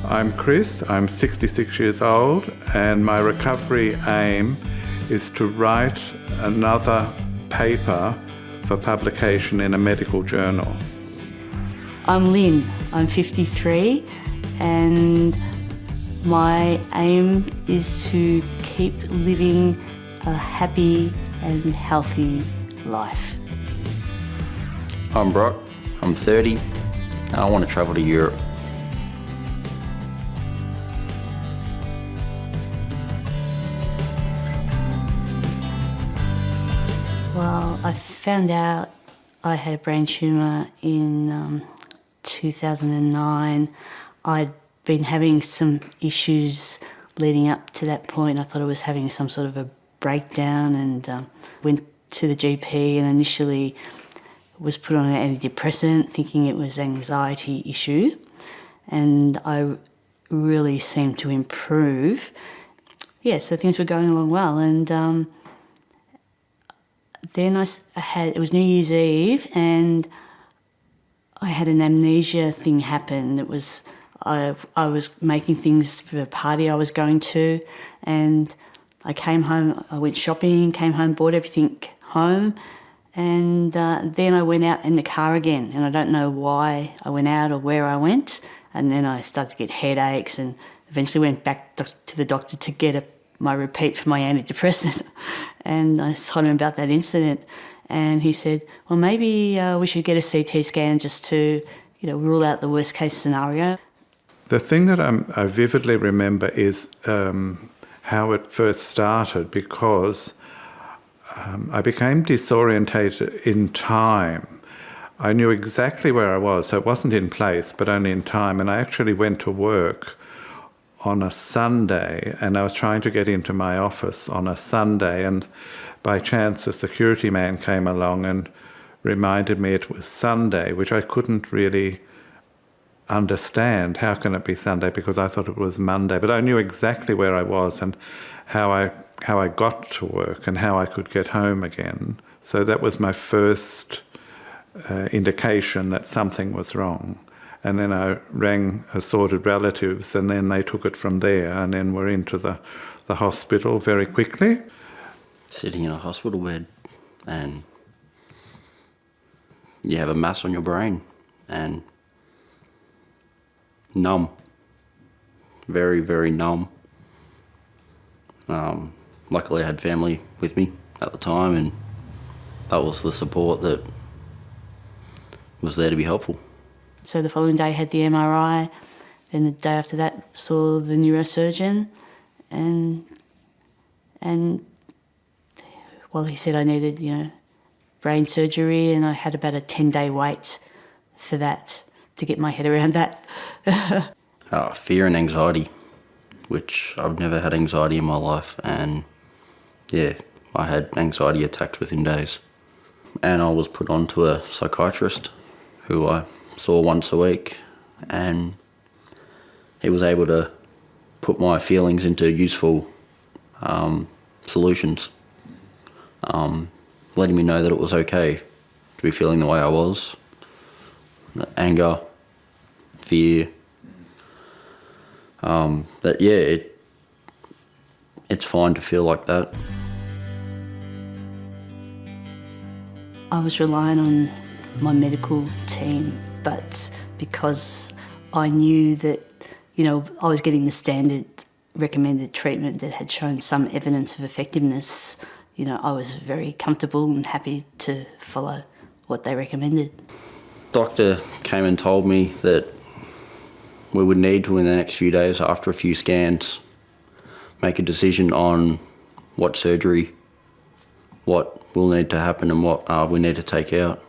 I'm Chris, I'm 66 years old, and my recovery aim is to write another paper for publication in a medical journal. I'm Lynn, I'm 53, and my aim is to keep living a happy and healthy life. I'm Brock, I'm 30, and I want to travel to Europe. Well, I found out I had a brain tumour in 2009. I'd been having some issues leading up to that point. I thought I was having some sort of a breakdown and went to the GP and initially was put on an antidepressant thinking it was an anxiety issue, and I really seemed to improve. Yeah, so things were going along well, and then it was New Year's Eve and I had an amnesia thing happen. It was, I was making things for a party I was going to, and I came home, I went shopping, came home, bought everything home, and then I went out in the car again, and I don't know why I went out or where I went, and then I started to get headaches and eventually went back to the doctor to get my repeat for my antidepressant. And I told him about that incident, and he said, well, maybe we should get a CT scan just to, rule out the worst case scenario. The thing that I vividly remember is how it first started, because I became disorientated in time. I knew exactly where I was, so it wasn't in place, but only in time. And I actually went to work on a Sunday, and I was trying to get into my office on a Sunday, and by chance a security man came along and reminded me it was Sunday, which I couldn't really understand. How can it be Sunday? Because I thought it was Monday. But I knew exactly where I was and how I got to work and how I could get home again. So that was my first indication that something was wrong. And then I rang assorted relatives, and then they took it from there, and then we're into the hospital very quickly. Sitting in a hospital bed and you have a mass on your brain and numb, very, very numb. Luckily I had family with me at the time, and that was the support that was there to be helpful. So the following day I had the MRI, then the day after that saw the neurosurgeon, and well, he said I needed, brain surgery, and I had about a 10-day wait for that to get my head around that. Fear and anxiety, which I've never had anxiety in my life, and yeah, I had anxiety attacks within days. And I was put on to a psychiatrist who I saw once a week, and he was able to put my feelings into useful solutions, letting me know that it was okay to be feeling the way I was. Anger, fear, it's fine to feel like that. I was relying on my medical team, but because I knew that, I was getting the standard recommended treatment that had shown some evidence of effectiveness, I was very comfortable and happy to follow what they recommended. Doctor came and told me that we would need to, in the next few days, after a few scans, make a decision on what surgery, what will need to happen and what we need to take out.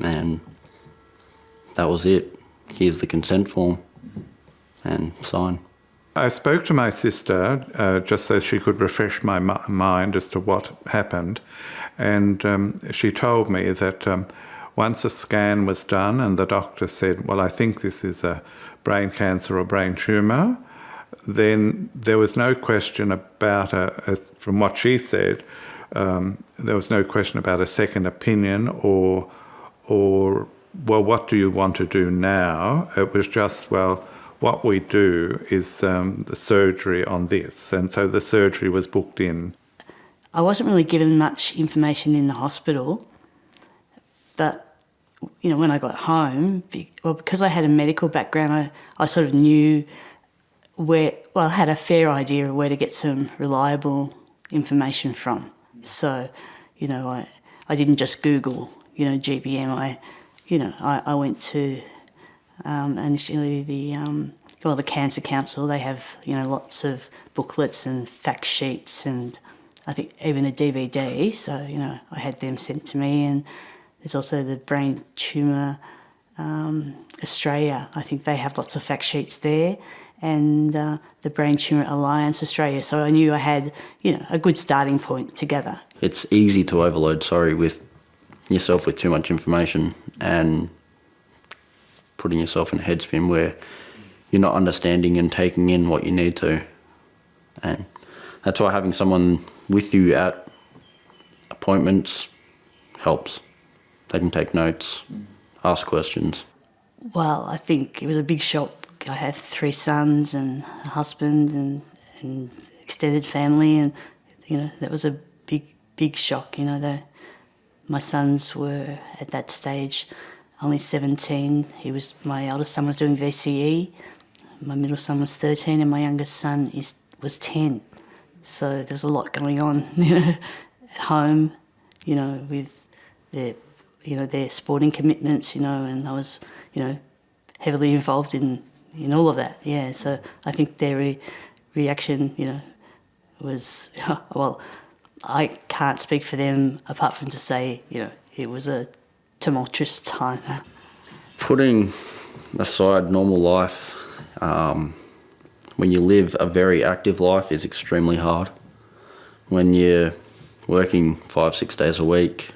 And that was it. Here's the consent form, and sign. I spoke to my sister just so she could refresh my mind as to what happened, and she told me that once a scan was done and the doctor said, well, I think this is a brain cancer or brain tumour, then there was no question about, from what she said, there was no question about a second opinion or well, what do you want to do now? It was just, well, what we do is the surgery on this. And so the surgery was booked in. I wasn't really given much information in the hospital, but when I got home, because I had a medical background, I sort of knew I had a fair idea of where to get some reliable information from. So, I didn't just Google, GBM. I went to initially the Cancer Council. They have, lots of booklets and fact sheets, and I think even a DVD. So, I had them sent to me, and there's also the Brain Tumour Australia. I think they have lots of fact sheets there, and the Brain Tumour Alliance Australia. So I knew I had, a good starting point together. It's easy to overload, with yourself with too much information and putting yourself in a headspin where you're not understanding and taking in what you need to. And that's why having someone with you at appointments helps. They can take notes, ask questions. Well, I think it was a big shock. I have 3 sons and a husband and extended family, and that was a big shock. My sons were at that stage only 17. My eldest son was doing VCE, my middle son was 13, and my youngest son was 10. So there was a lot going on, at home, with their sporting commitments, and I was, heavily involved in all of that. Yeah, so I think their reaction, was, well, I can't speak for them apart from to say, it was a tumultuous time. Putting aside normal life, when you live a very active life is extremely hard. When you're working 5-6 days a week,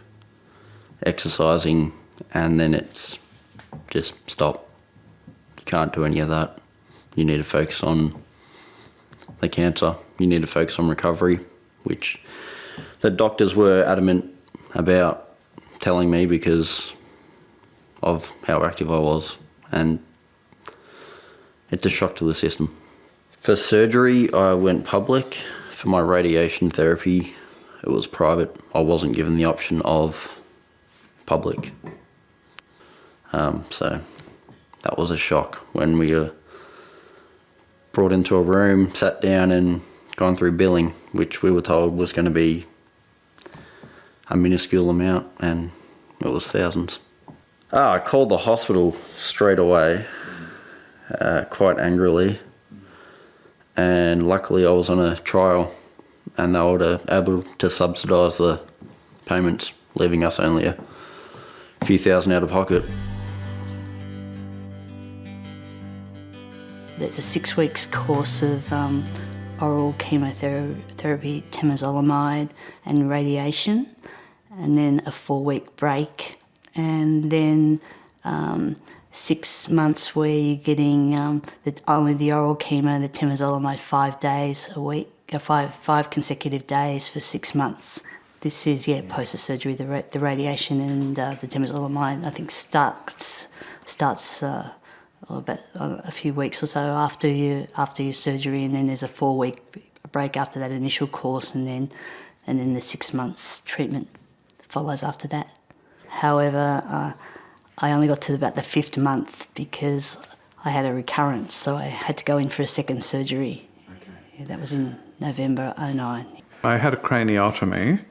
exercising, and then it's just stop. You can't do any of that. You need to focus on the cancer. You need to focus on recovery, which the doctors were adamant about telling me because of how active I was, and it's a shock to the system. For surgery, I went public. For my radiation therapy, it was private. I wasn't given the option of public. So that was a shock when we were brought into a room, sat down and gone through billing, which we were told was going to be a minuscule amount, and it was thousands. I called the hospital straight away, quite angrily, and luckily I was on a trial and they were able to subsidise the payments, leaving us only a few thousand out of pocket. There's a 6 weeks course of oral chemotherapy, temozolomide and radiation, and then a 4-week break, and then 6 months where you're getting only the oral chemo, the temozolomide 5 days a week, 5 consecutive days for 6 months. This is, post the surgery, the radiation and the temozolomide, I think, starts about a few weeks or so after your surgery, and then there's a 4-week break after that initial course, and then the 6 months treatment follows after that. However, I only got to about the 5th month because I had a recurrence, so I had to go in for a second surgery. Okay. Yeah, that was in November 2009. I had a craniotomy,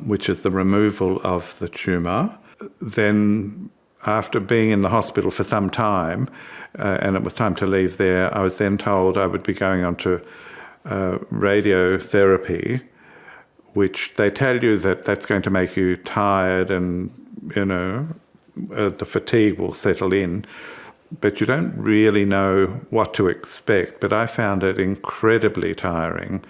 which is the removal of the tumour. Then, after being in the hospital for some time, and it was time to leave there, I was then told I would be going on to radiotherapy, which they tell you that that's going to make you tired and, the fatigue will settle in, but you don't really know what to expect. But I found it incredibly tiring.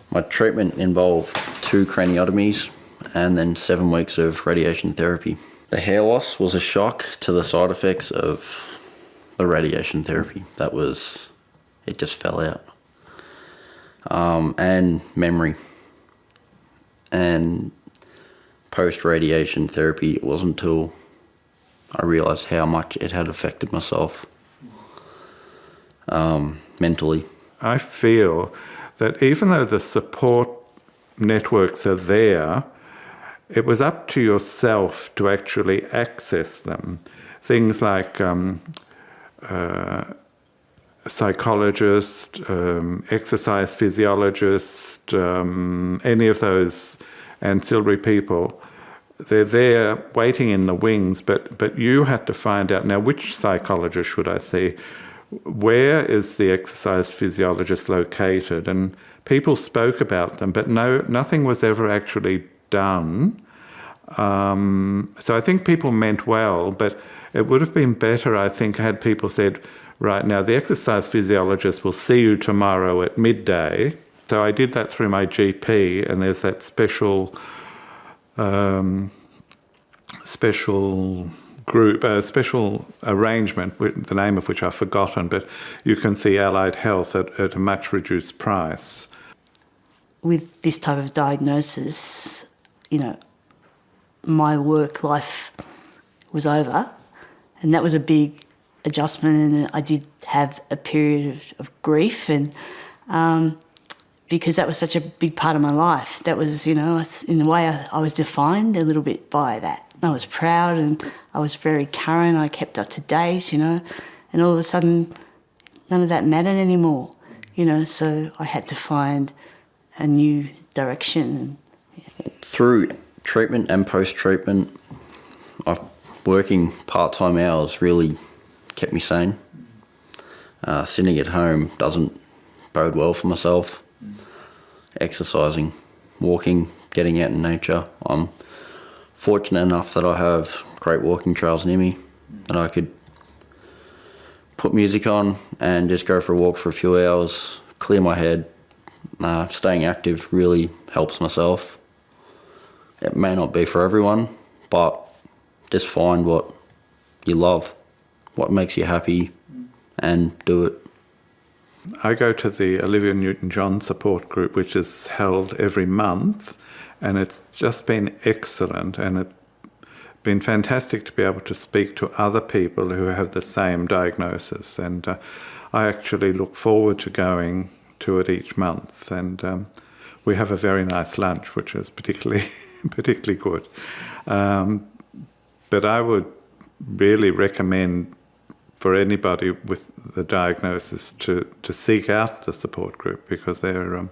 My treatment involved 2 craniotomies and then 7 weeks of radiation therapy. The hair loss was a shock to the side effects of the radiation therapy. It just fell out. And memory. And post-radiation therapy, it wasn't until I realised how much it had affected myself mentally. I feel that even though the support networks are there, it was up to yourself to actually access them. Things like psychologist, exercise physiologist, any of those ancillary people, they're there waiting in the wings, but you had to find out, now which psychologist should I see? Where is the exercise physiologist located? And people spoke about them, but nothing was ever actually done. So I think people meant well, but it would have been better, I think, had people said, right, now the exercise physiologist will see you tomorrow at midday. So I did that through my GP, and there's that special group, a special arrangement, the name of which I've forgotten, but you can see allied health at a much reduced price. With this type of diagnosis, my work life was over, and that was a big adjustment, and I did have a period of grief, and because that was such a big part of my life. That was, in a way, I was defined a little bit by that. I was proud and I was very current. I kept up to date, and all of a sudden, none of that mattered anymore, so I had to find a new direction. Through treatment and post-treatment, working part-time hours really kept me sane. Sitting at home doesn't bode well for myself. Exercising, walking, getting out in nature. I'm fortunate enough that I have great walking trails near me, and I could put music on and just go for a walk for a few hours, clear my head. Staying active really helps myself. It may not be for everyone, but just find what you love, what makes you happy, and do it. I go to the Olivia Newton-John support group, which is held every month, and it's just been excellent, and it's been fantastic to be able to speak to other people who have the same diagnosis, and I actually look forward to going to it each month, and we have a very nice lunch, which is particularly good. But I would really recommend for anybody with the diagnosis to seek out the support group, because they're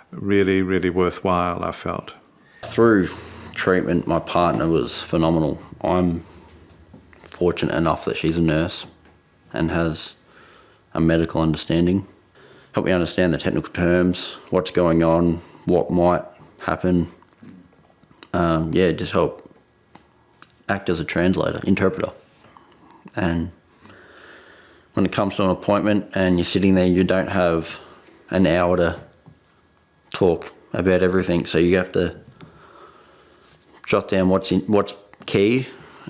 really, really worthwhile, I felt. Through treatment, my partner was phenomenal. I'm fortunate enough that she's a nurse and has a medical understanding. Help me understand the technical terms, what's going on, what might happen. Just help act as a translator, interpreter. And when it comes to an appointment and you're sitting there, you don't have an hour to talk about everything, so you have to jot down what's key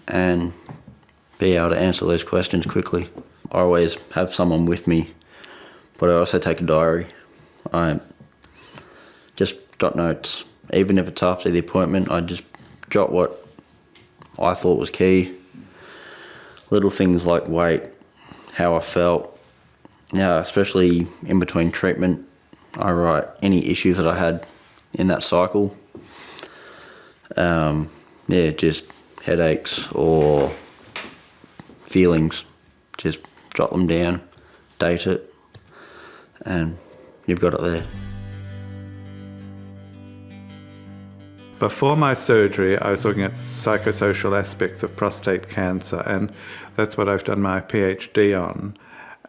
and be able to answer those questions quickly. I always have someone with me, but I also take a diary. I just jot notes. Even if it's after the appointment, I just jot what I thought was key. Little things like weight, how I felt. Especially in between treatment, I write any issues that I had in that cycle. Just headaches or feelings. Just jot them down, date it, and you've got it there. Before my surgery, I was looking at psychosocial aspects of prostate cancer, and that's what I've done my PhD on.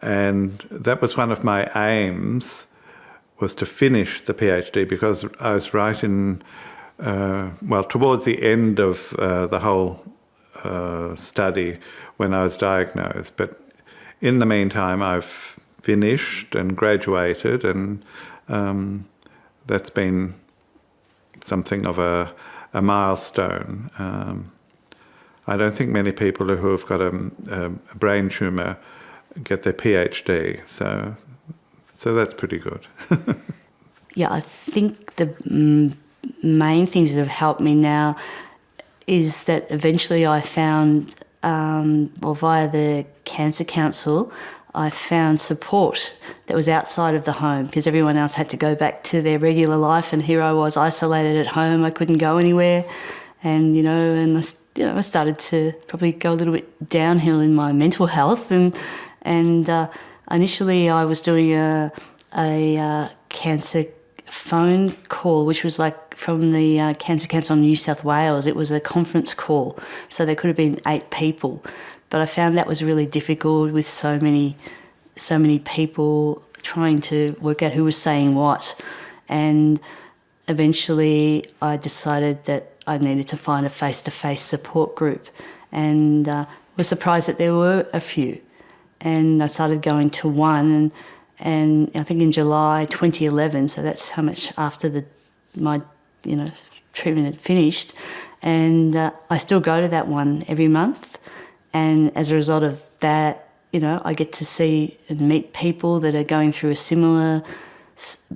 And that was one of my aims, was to finish the PhD, because I was right in, towards the end of the whole study when I was diagnosed. But in the meantime, I've finished and graduated, and that's been something of a milestone. I don't think many people who have got a brain tumour get their PhD, so that's pretty good. Yeah, I think the main things that have helped me now is that eventually I found, via the Cancer Council, I found support that was outside of the home, because everyone else had to go back to their regular life, and here I was isolated at home. I couldn't go anywhere, and I started to probably go a little bit downhill in my mental health, and initially I was doing a cancer phone call, which was like from the Cancer Council of New South Wales. It was a conference call, so there could have been 8 people. But I found that was really difficult with so many people trying to work out who was saying what. And eventually I decided that I needed to find a face-to-face support group, and was surprised that there were a few. And I started going to one, and I think in July 2011, so that's how much after my treatment had finished, and I still go to that one every month. And as a result of that, I get to see and meet people that are going through a similar.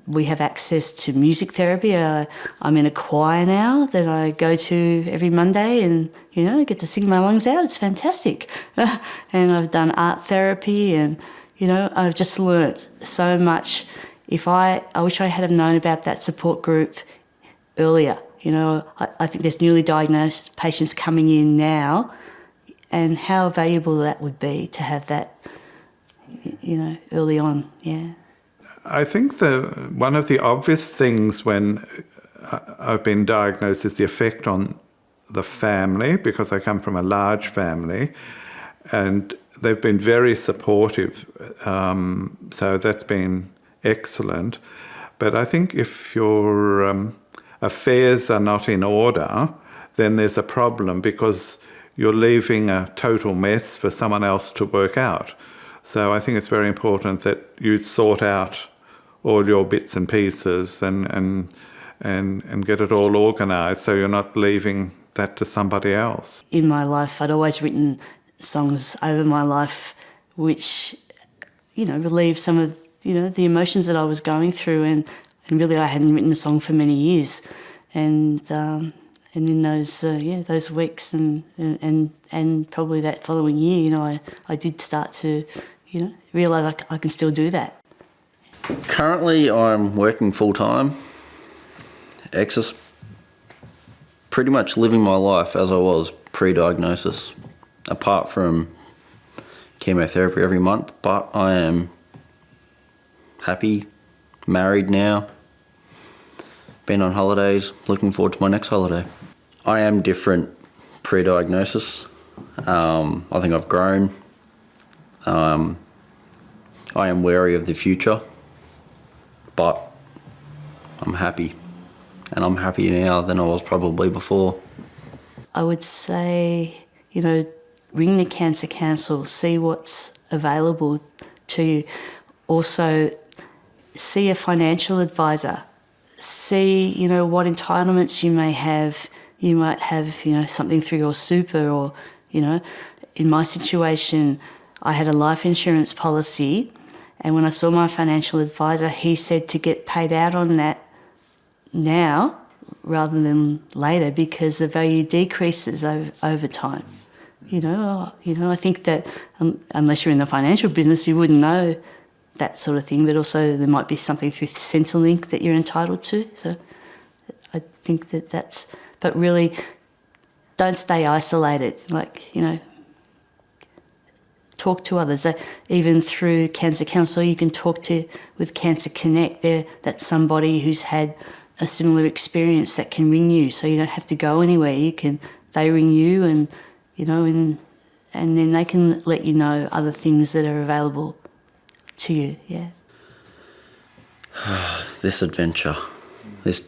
We have access to music therapy. I'm in a choir now that I go to every Monday, and I get to sing my lungs out. It's fantastic. And I've done art therapy, and I've just learnt so much. I wish I had have known about that support group earlier. I think there's newly diagnosed patients coming in now, and how valuable that would be to have that, early on, yeah. I think one of the obvious things when I've been diagnosed is the effect on the family, because I come from a large family, and they've been very supportive, so that's been excellent. But I think if your affairs are not in order, then there's a problem, because you're leaving a total mess for someone else to work out. So I think it's very important that you sort out all your bits and pieces and get it all organised, so you're not leaving that to somebody else. In my life, I'd always written songs over my life which, relieved some of, the emotions that I was going through, and really I hadn't written a song for many years. And in those weeks and probably that following year, I did start to, realise I can still do that. Currently, I'm working full-time, pretty much living my life as I was pre-diagnosis, apart from chemotherapy every month, but I am happy, married now, been on holidays, looking forward to my next holiday. I am different pre-diagnosis. I think I've grown. I am wary of the future, but I'm happy. And I'm happier now than I was probably before. I would say, ring the Cancer Council, see what's available to you. Also, see a financial advisor. See, what entitlements you may have. You might have, something through your super, or, in my situation, I had a life insurance policy, and when I saw my financial advisor, he said to get paid out on that now rather than later, because the value decreases over time. I think that unless you're in the financial business, you wouldn't know that sort of thing, but also there might be something through Centrelink that you're entitled to. So I think that's, but really don't stay isolated. Talk to others. Even through Cancer Council, you can talk with Cancer Connect. That's somebody who's had a similar experience that can ring you, so you don't have to go anywhere. They ring you, and and then they can let you know other things that are available to you. Yeah. This adventure, this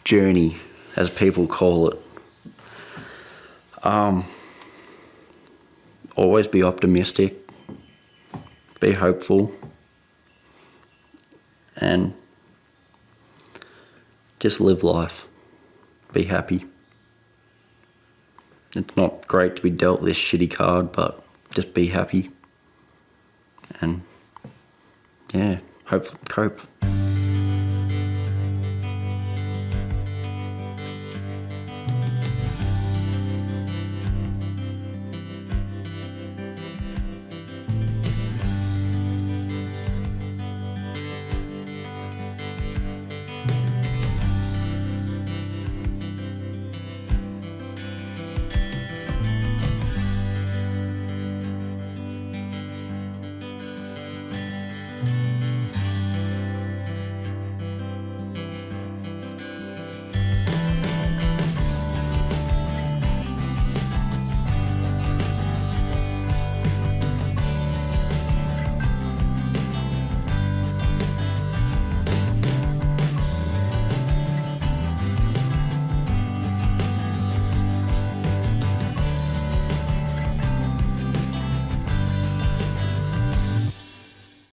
journey, as people call it. Always be optimistic, be hopeful, and just live life. Be happy. It's not great to be dealt this shitty card, but just be happy. And yeah, cope.